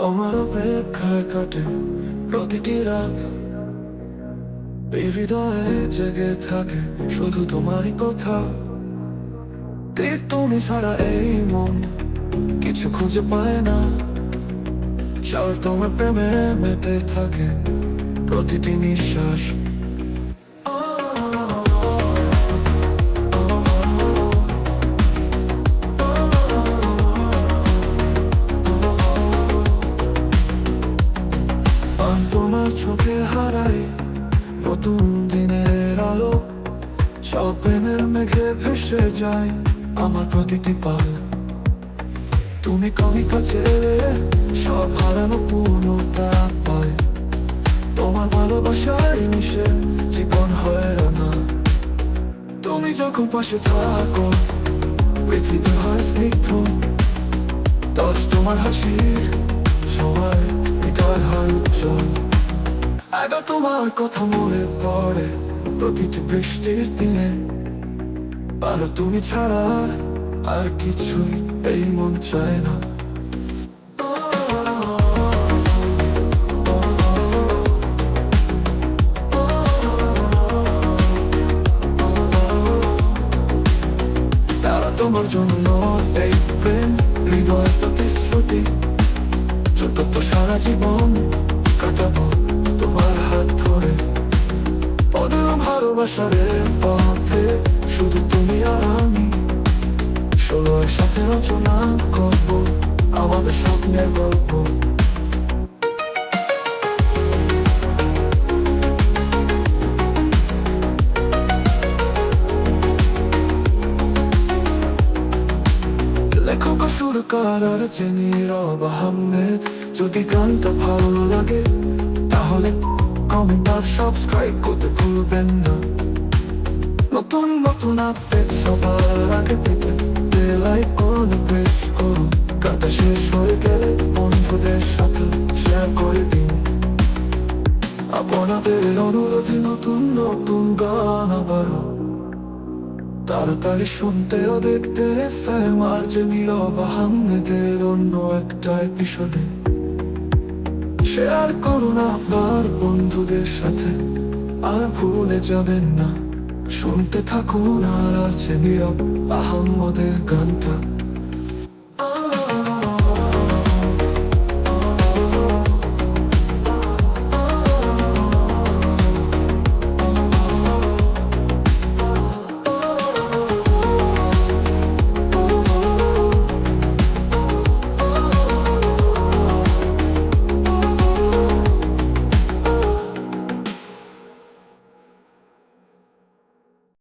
তোমার অপেক্ষায় কাটে প্রতিটি রাত, এই হৃদয়ে জেগে থাকে শুধু তোমারই কথা। ঠিক তুমি ছাড়া এই মন কিছু খুঁজে পায় না, চাও তোমার প্রেমে মেতে থাকে প্রতিটি নিঃশ্বাস। তোমার চোখে হারাই নতুন দিনের আলো, সব প্রেমের মেঘে ভেসে যায় আমার প্রতিটি পাল। তুমি কবি কাছে এলে সব হারানো পূর্ণতা পায়, তোমার ভালোবাসায় মিশে জীবন হয় না। তুমি যখন পাশে থাকো পৃথিবী হয় স্নিগ্ধ, দশ তোমার হাসির সবাই হৃদয় হয় উজ্জ্বল। আগে তোমার কথা মনে পড়ে প্রতিটি বৃষ্টির দিনে, পারো তুমি ছাড়া আর কিছুই এই মন চায় না। তারা তোমার জন্য এই প্রেম হৃদয় প্রতিশ্রুতি, যত তো সারা জীবন কাটাবো তোমার হাত ধরে। অদূর ভালোবাসার পথে শুধু তুমি আর আমি, ষোলোর সাথে রচনা করবো আমাদের স্বপ্নের গল্প। লেখক সুরকার আর নীরব আহমেদ। যদি গানটা ভালো লাগে তাহলে কমেন্ট আর সাবস্ক্রাইব করতে ভুলবেন না। নতুন নতুন আপডেট সবার আগে পেতে লাইক করুন, প্রেস করুন। গানটা শেষ হয়ে গেলে বন্ধুদের সাথে শেয়ার করে দিন। আপনাদের অনুরোধে নতুন নতুন গান আবারও তাড়াতাড়ি শুনতে ও দেখতে FM আর নীরব আহমেদের অন্য একটা এপিসোডে। শেয়ার করুন আপনার বন্ধুদের সাথে, আর ভুলে যাবেন না শুনতে থাকুন আর নীরব আহমেদের গানটা।